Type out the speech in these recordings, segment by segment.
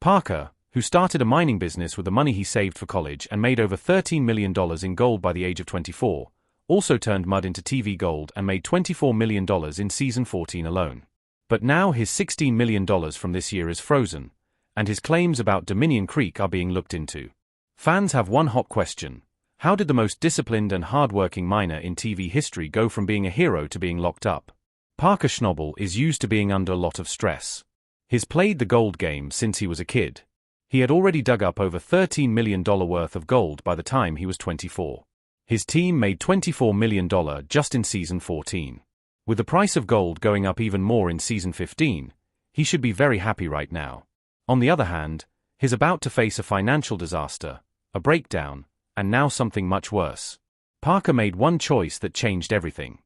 Parker, who started a mining business with the money he saved for college and made over $13 million in gold by the age of 24, also turned mud into TV gold and made $24 million in season 14 alone. But now his $16 million from this year is frozen, and his claims about Dominion Creek are being looked into. Fans have one hot question: how did the most disciplined and hard-working miner in TV history go from being a hero to being locked up? Parker Schnabel is used to being under a lot of stress. He's played the gold game since he was a kid. He had already dug up over $13 million worth of gold by the time he was 24. His team made $24 million just in season 14. With the price of gold going up even more in season 15, he should be very happy right now. On the other hand, he's about to face a financial disaster, a breakdown, and now something much worse. Parker made one choice that changed everything.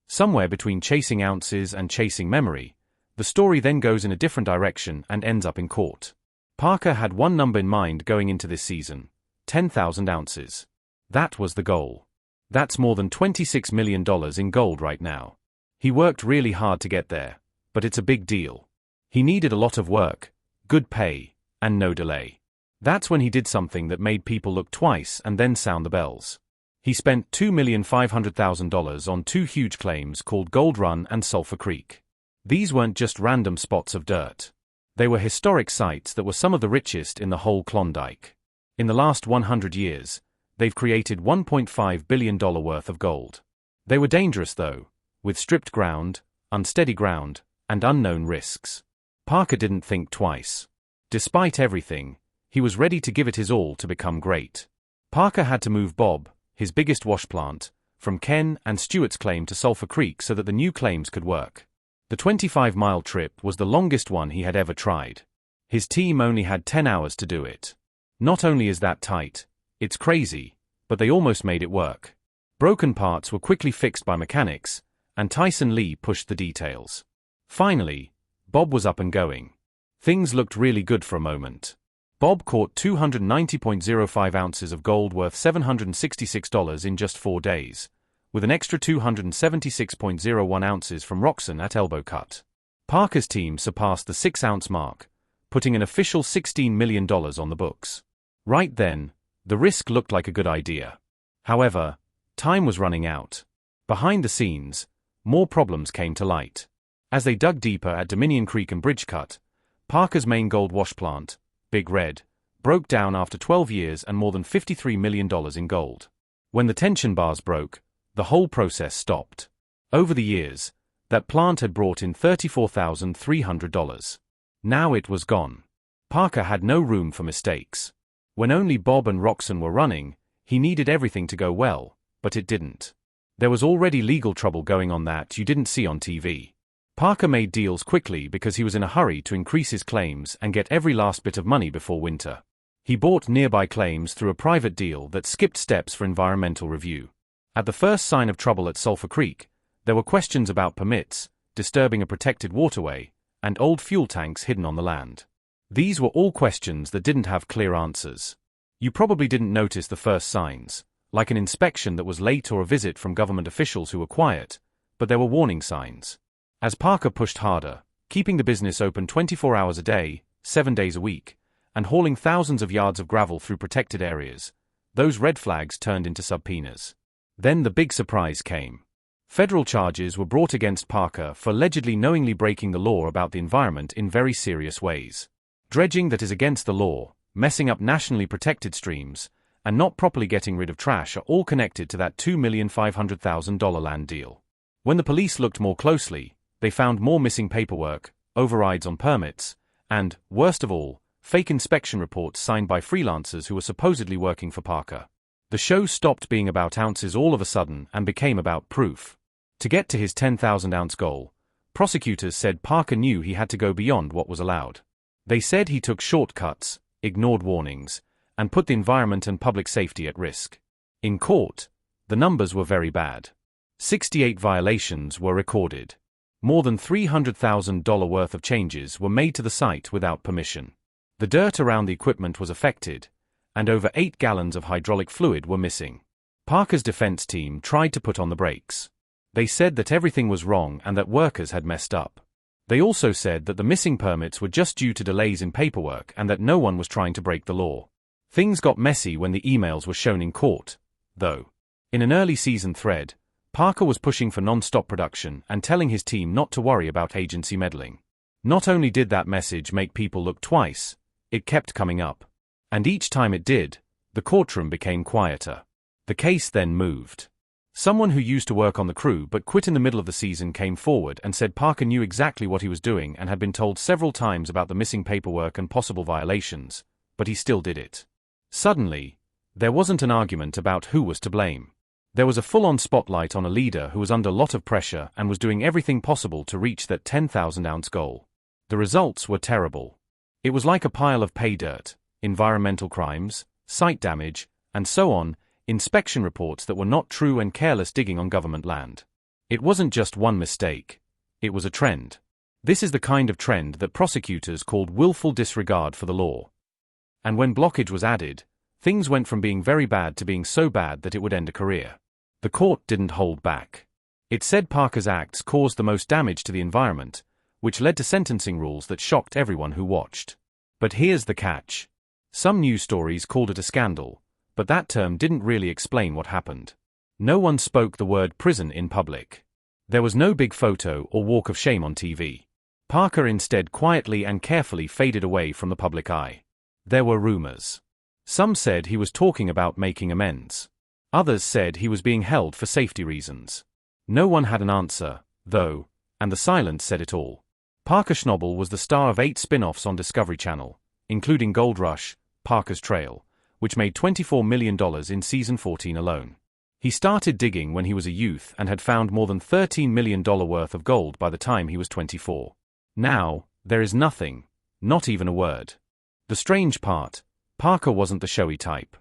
Somewhere between chasing ounces and chasing memory, the story then goes in a different direction and ends up in court. Parker had one number in mind going into this season: 10,000 ounces. That was the goal. That's more than $26 million in gold right now. He worked really hard to get there, but it's a big deal. He needed a lot of work, good pay, and no delay. That's when he did something that made people look twice and then sound the bells. He spent $2,500,000 on two huge claims called Gold Run and Sulphur Creek. These weren't just random spots of dirt. They were historic sites that were some of the richest in the whole Klondike. In the last 100 years, they've created $1.5 billion worth of gold. They were dangerous though, with stripped ground, unsteady ground, and unknown risks. Parker didn't think twice. Despite everything, he was ready to give it his all to become great. Parker had to move Bob, his biggest wash plant, from Ken and Stewart's claim to Sulphur Creek so that the new claims could work. The 25-mile trip was the longest one he had ever tried. His team only had 10 hours to do it. Not only is that tight, it's crazy, but they almost made it work. Broken parts were quickly fixed by mechanics, and Tyson Lee pushed the details. Finally, Bob was up and going. Things looked really good for a moment. Bob caught 290.05 ounces of gold worth $766 in just 4 days, with an extra 276.01 ounces from Roxanne at elbow cut. Parker's team surpassed the 6-ounce mark, putting an official $16 million on the books. Right then, the risk looked like a good idea. However, time was running out. Behind the scenes, more problems came to light. As they dug deeper at Dominion Creek and Bridge Cut, Parker's main gold wash plant, Big Red, broke down after 12 years and more than $53 million in gold. When the tension bars broke, the whole process stopped. Over the years, that plant had brought in $34,300. Now it was gone. Parker had no room for mistakes. When only Bob and Roxanne were running, he needed everything to go well, but it didn't. There was already legal trouble going on that you didn't see on TV. Parker made deals quickly because he was in a hurry to increase his claims and get every last bit of money before winter. He bought nearby claims through a private deal that skipped steps for environmental review. At the first sign of trouble at Sulphur Creek, there were questions about permits, disturbing a protected waterway, and old fuel tanks hidden on the land. These were all questions that didn't have clear answers. You probably didn't notice the first signs, like an inspection that was late or a visit from government officials who were quiet, but there were warning signs. As Parker pushed harder, keeping the business open 24 hours a day, 7 days a week, and hauling thousands of yards of gravel through protected areas, those red flags turned into subpoenas. Then the big surprise came. Federal charges were brought against Parker for allegedly knowingly breaking the law about the environment in very serious ways. Dredging that is against the law, messing up nationally protected streams, and not properly getting rid of trash are all connected to that $2,500,000 land deal. When the police looked more closely, they found more missing paperwork, overrides on permits, and, worst of all, fake inspection reports signed by freelancers who were supposedly working for Parker. The show stopped being about ounces all of a sudden and became about proof. To get to his 10,000-ounce goal, prosecutors said Parker knew he had to go beyond what was allowed. They said he took shortcuts, ignored warnings, and put the environment and public safety at risk. In court, the numbers were very bad. 68 violations were recorded. More than $300,000 worth of changes were made to the site without permission. The dirt around the equipment was affected, and over 8 gallons of hydraulic fluid were missing. Parker's defense team tried to put on the brakes. They said that everything was wrong and that workers had messed up. They also said that the missing permits were just due to delays in paperwork and that no one was trying to break the law. Things got messy when the emails were shown in court, though. In an early season thread, Parker was pushing for non-stop production and telling his team not to worry about agency meddling. Not only did that message make people look twice, it kept coming up. And each time it did, the courtroom became quieter. The case then moved. Someone who used to work on the crew but quit in the middle of the season came forward and said Parker knew exactly what he was doing and had been told several times about the missing paperwork and possible violations, but he still did it. Suddenly, there wasn't an argument about who was to blame. There was a full-on spotlight on a leader who was under a lot of pressure and was doing everything possible to reach that 10,000-ounce goal. The results were terrible. It was like a pile of pay dirt, environmental crimes, site damage, and so on, inspection reports that were not true and careless digging on government land. It wasn't just one mistake. It was a trend. This is the kind of trend that prosecutors called willful disregard for the law. And when blockage was added, things went from being very bad to being so bad that it would end a career. The court didn't hold back. It said Parker's acts caused the most damage to the environment, which led to sentencing rules that shocked everyone who watched. But here's the catch. Some news stories called it a scandal, but that term didn't really explain what happened. No one spoke the word prison in public. There was no big photo or walk of shame on TV. Parker instead quietly and carefully faded away from the public eye. There were rumors. Some said he was talking about making amends. Others said he was being held for safety reasons. No one had an answer, though, and the silence said it all. Parker Schnabel was the star of 8 spin-offs on Discovery Channel, including Gold Rush, Parker's Trail, which made $24 million in season 14 alone. He started digging when he was a youth and had found more than $13 million worth of gold by the time he was 24. Now, there is nothing, not even a word. The strange part, Parker wasn't the showy type.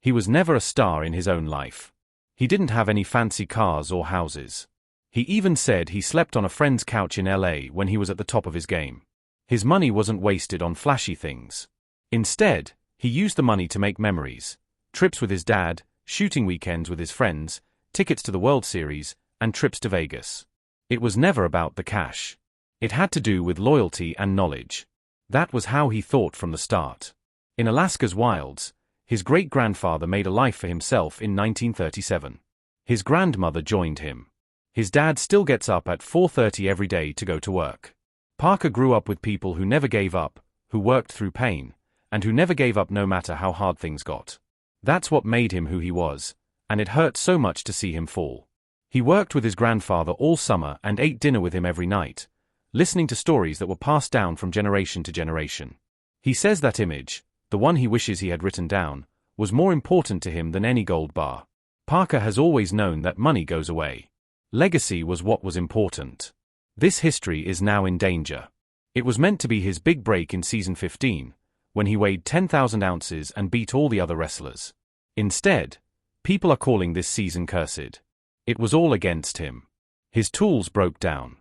He was never a star in his own life. He didn't have any fancy cars or houses. He even said he slept on a friend's couch in LA when he was at the top of his game. His money wasn't wasted on flashy things. Instead, he used the money to make memories, trips with his dad, shooting weekends with his friends, tickets to the World Series, and trips to Vegas. It was never about the cash. It had to do with loyalty and knowledge. That was how he thought from the start. In Alaska's wilds, his great-grandfather made a life for himself in 1937. His grandmother joined him. His dad still gets up at 4:30 every day to go to work. Parker grew up with people who never gave up, who worked through pain, and who never gave up no matter how hard things got. That's what made him who he was, and it hurt so much to see him fall. He worked with his grandfather all summer and ate dinner with him every night, listening to stories that were passed down from generation to generation. He says that image, the one he wishes he had written down, was more important to him than any gold bar. Parker has always known that money goes away. Legacy was what was important. This history is now in danger. It was meant to be his big break in season 15, when he weighed 10,000 ounces and beat all the other wrestlers. Instead, people are calling this season cursed. It was all against him. His tools broke down.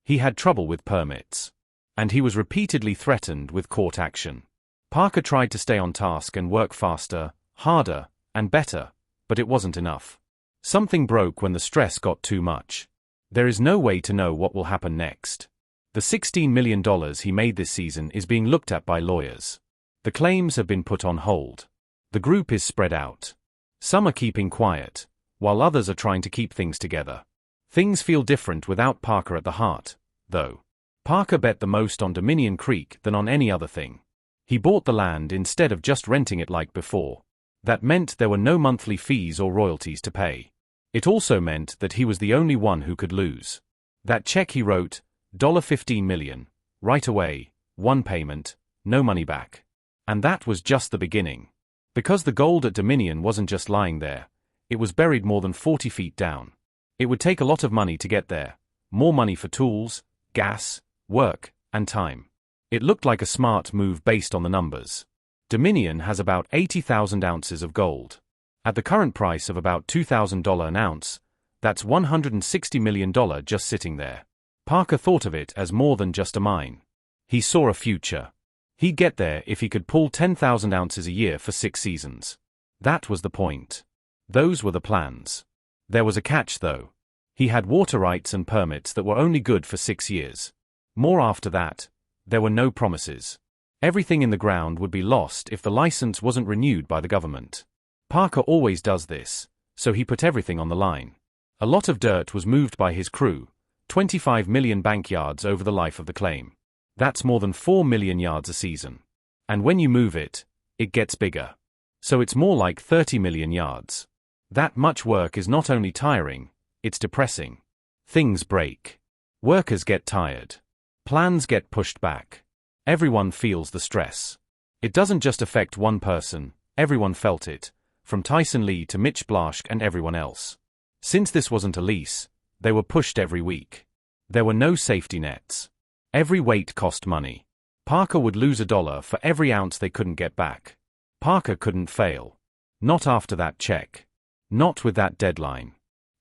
He had trouble with permits. And he was repeatedly threatened with court action. Parker tried to stay on task and work faster, harder, and better, but it wasn't enough. Something broke when the stress got too much. There is no way to know what will happen next. The $16 million he made this season is being looked at by lawyers. The claims have been put on hold. The group is spread out. Some are keeping quiet, while others are trying to keep things together. Things feel different without Parker at the heart, though. Parker bet the most on Dominion Creek than on any other thing. He bought the land instead of just renting it like before. That meant there were no monthly fees or royalties to pay. It also meant that he was the only one who could lose. That check he wrote, $15 million, right away, one payment, no money back. And that was just the beginning. Because the gold at Dominion wasn't just lying there, it was buried more than 40 feet down. It would take a lot of money to get there, more money for tools, gas, work, and time. It looked like a smart move based on the numbers. Dominion has about 80,000 ounces of gold. At the current price of about $2,000 an ounce, that's $160 million just sitting there. Parker thought of it as more than just a mine. He saw a future. He'd get there if he could pull 10,000 ounces a year for 6 seasons. That was the point. Those were the plans. There was a catch though. He had water rights and permits that were only good for 6 years. More after that. There were no promises. Everything in the ground would be lost if the license wasn't renewed by the government. Parker always does this, so he put everything on the line. A lot of dirt was moved by his crew, 25 million bank yards over the life of the claim. That's more than 4 million yards a season. And when you move it, it gets bigger. So it's more like 30 million yards. That much work is not only tiring, it's depressing. Things break. Workers get tired. Plans get pushed back. Everyone feels the stress. It doesn't just affect one person, everyone felt it, from Tyson Lee to Mitch Blaschke and everyone else. Since this wasn't a lease, they were pushed every week. There were no safety nets. Every wait cost money. Parker would lose $1 for every ounce they couldn't get back. Parker couldn't fail. Not after that check. Not with that deadline.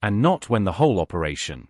And not when the whole operation.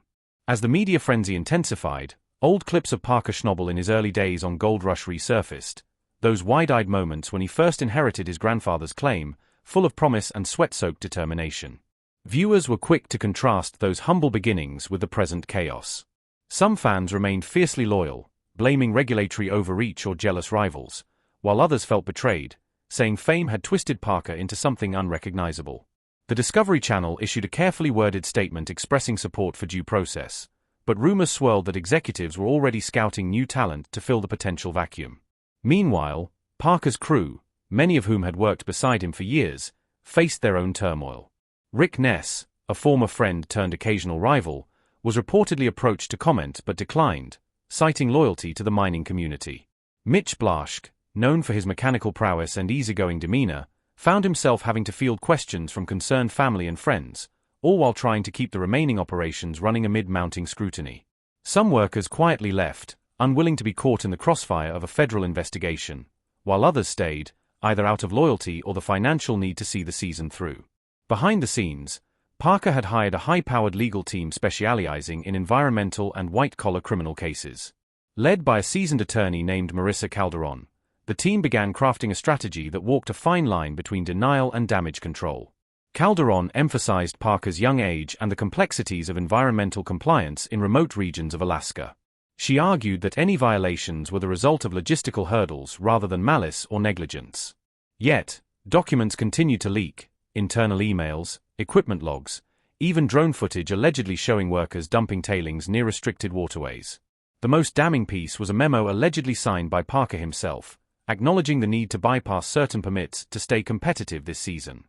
As the media frenzy intensified, old clips of Parker Schnabel in his early days on Gold Rush resurfaced, those wide-eyed moments when he first inherited his grandfather's claim, full of promise and sweat-soaked determination. Viewers were quick to contrast those humble beginnings with the present chaos. Some fans remained fiercely loyal, blaming regulatory overreach or jealous rivals, while others felt betrayed, saying fame had twisted Parker into something unrecognizable. The Discovery Channel issued a carefully worded statement expressing support for due process, but rumors swirled that executives were already scouting new talent to fill the potential vacuum. Meanwhile, Parker's crew, many of whom had worked beside him for years, faced their own turmoil. Rick Ness, a former friend turned occasional rival, was reportedly approached to comment but declined, citing loyalty to the mining community. Mitch Blaschke, known for his mechanical prowess and easygoing demeanor, found himself having to field questions from concerned family and friends, all while trying to keep the remaining operations running amid mounting scrutiny. Some workers quietly left, unwilling to be caught in the crossfire of a federal investigation, while others stayed, either out of loyalty or the financial need to see the season through. Behind the scenes, Parker had hired a high-powered legal team specializing in environmental and white-collar criminal cases. Led by a seasoned attorney named Marissa Calderon, the team began crafting a strategy that walked a fine line between denial and damage control. Calderon emphasized Parker's young age and the complexities of environmental compliance in remote regions of Alaska. She argued that any violations were the result of logistical hurdles rather than malice or negligence. Yet, documents continued to leak, internal emails, equipment logs, even drone footage allegedly showing workers dumping tailings near restricted waterways. The most damning piece was a memo allegedly signed by Parker himself, acknowledging the need to bypass certain permits to stay competitive this season.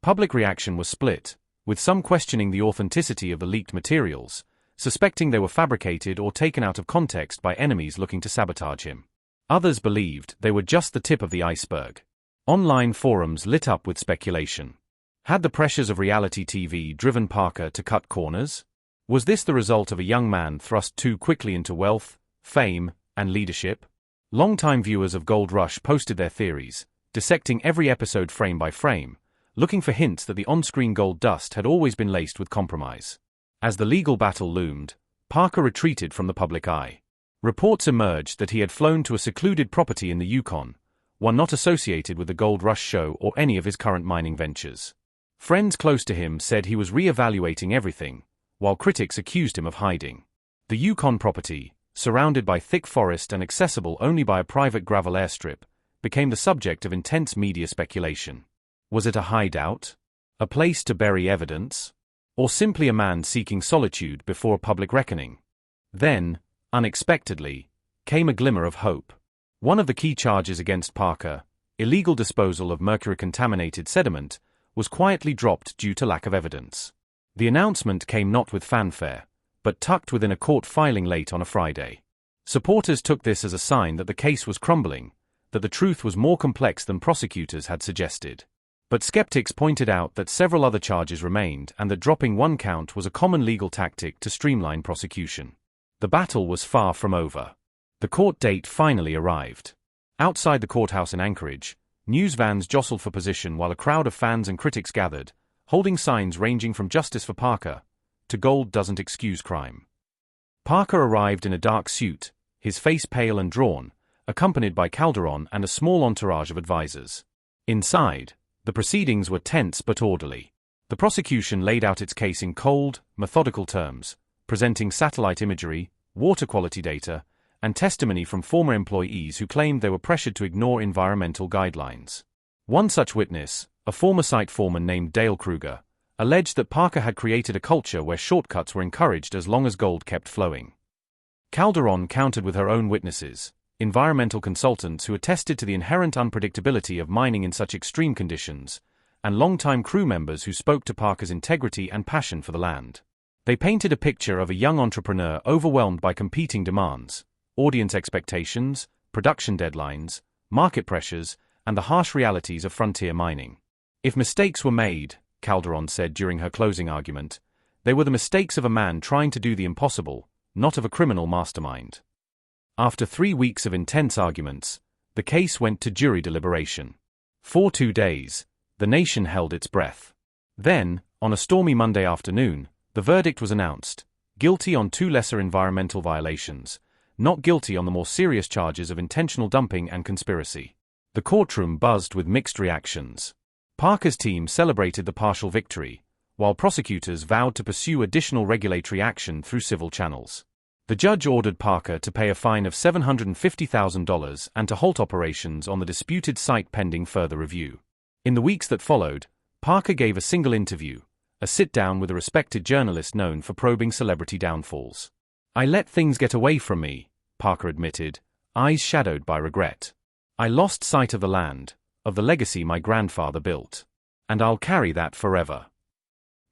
Public reaction was split, with some questioning the authenticity of the leaked materials, suspecting they were fabricated or taken out of context by enemies looking to sabotage him. Others believed they were just the tip of the iceberg. Online forums lit up with speculation. Had the pressures of reality TV driven Parker to cut corners? Was this the result of a young man thrust too quickly into wealth, fame, and leadership? Longtime viewers of Gold Rush posted their theories, dissecting every episode frame by frame, looking for hints that the on-screen gold dust had always been laced with compromise. As the legal battle loomed, Parker retreated from the public eye. Reports emerged that he had flown to a secluded property in the Yukon, one not associated with the Gold Rush show or any of his current mining ventures. Friends close to him said he was re-evaluating everything, while critics accused him of hiding. The Yukon property, surrounded by thick forest and accessible only by a private gravel airstrip, became the subject of intense media speculation. Was it a hideout? A place to bury evidence? Or simply a man seeking solitude before a public reckoning? Then, unexpectedly, came a glimmer of hope. One of the key charges against Parker, illegal disposal of mercury-contaminated sediment, was quietly dropped due to lack of evidence. The announcement came not with fanfare, but tucked within a court filing late on a Friday. Supporters took this as a sign that the case was crumbling, that the truth was more complex than prosecutors had suggested. But skeptics pointed out that several other charges remained and that dropping one count was a common legal tactic to streamline prosecution. The battle was far from over. The court date finally arrived. Outside the courthouse in Anchorage, news vans jostled for position while a crowd of fans and critics gathered, holding signs ranging from "Justice for Parker" to "Gold doesn't excuse crime." Parker arrived in a dark suit, his face pale and drawn, accompanied by Calderon and a small entourage of advisors. Inside, the proceedings were tense but orderly. The prosecution laid out its case in cold, methodical terms, presenting satellite imagery, water quality data, and testimony from former employees who claimed they were pressured to ignore environmental guidelines. One such witness, a former site foreman named Dale Kruger, alleged that Parker had created a culture where shortcuts were encouraged as long as gold kept flowing. Calderon countered with her own witnesses, environmental consultants who attested to the inherent unpredictability of mining in such extreme conditions, and longtime crew members who spoke to Parker's integrity and passion for the land. They painted a picture of a young entrepreneur overwhelmed by competing demands, audience expectations, production deadlines, market pressures, and the harsh realities of frontier mining. If mistakes were made, Calderon said during her closing argument, they were the mistakes of a man trying to do the impossible, not of a criminal mastermind. After 3 weeks of intense arguments, the case went to jury deliberation. For 2 days, the nation held its breath. Then, on a stormy Monday afternoon, the verdict was announced: guilty on 2 lesser environmental violations, not guilty on the more serious charges of intentional dumping and conspiracy. The courtroom buzzed with mixed reactions. Parker's team celebrated the partial victory, while prosecutors vowed to pursue additional regulatory action through civil channels. The judge ordered Parker to pay a fine of $750,000 and to halt operations on the disputed site pending further review. In the weeks that followed, Parker gave a single interview, a sit-down with a respected journalist known for probing celebrity downfalls. "I let things get away from me," Parker admitted, eyes shadowed by regret. "I lost sight of the land, of the legacy my grandfather built. And I'll carry that forever."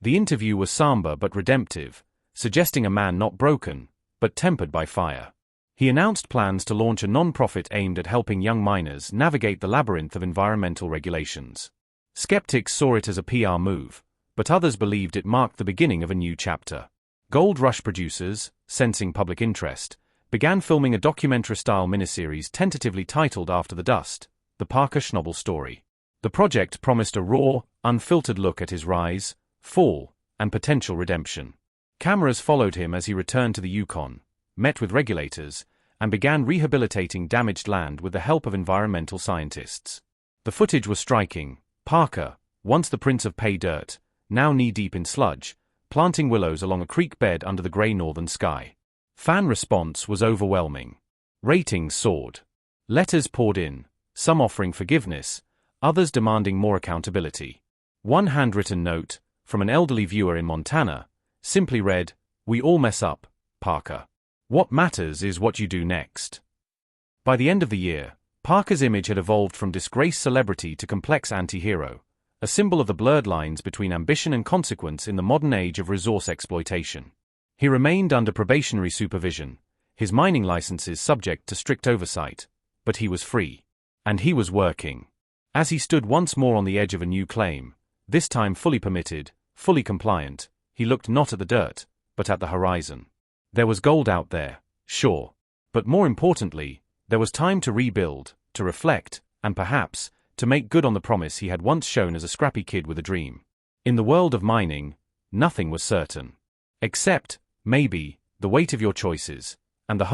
The interview was somber but redemptive, suggesting a man not broken, but tempered by fire. He announced plans to launch a non-profit aimed at helping young miners navigate the labyrinth of environmental regulations. Skeptics saw it as a PR move, but others believed it marked the beginning of a new chapter. Gold Rush producers, sensing public interest, began filming a documentary-style miniseries tentatively titled After the Dust, The Parker Schnabel Story. The project promised a raw, unfiltered look at his rise, fall, and potential redemption. Cameras followed him as he returned to the Yukon, met with regulators, and began rehabilitating damaged land with the help of environmental scientists. The footage was striking. Parker, once the prince of pay dirt, now knee-deep in sludge, planting willows along a creek bed under the grey northern sky. Fan response was overwhelming. Ratings soared. Letters poured in, some offering forgiveness, others demanding more accountability. One handwritten note, from an elderly viewer in Montana, simply read, "We all mess up, Parker. What matters is what you do next." By the end of the year, Parker's image had evolved from disgraced celebrity to complex anti-hero, a symbol of the blurred lines between ambition and consequence in the modern age of resource exploitation. He remained under probationary supervision, his mining licenses subject to strict oversight, but he was free. And he was working. As he stood once more on the edge of a new claim, this time fully permitted, fully compliant, he looked not at the dirt, but at the horizon. There was gold out there, sure. But more importantly, there was time to rebuild, to reflect, and perhaps, to make good on the promise he had once shown as a scrappy kid with a dream. In the world of mining, nothing was certain. Except, maybe, the weight of your choices, and the hope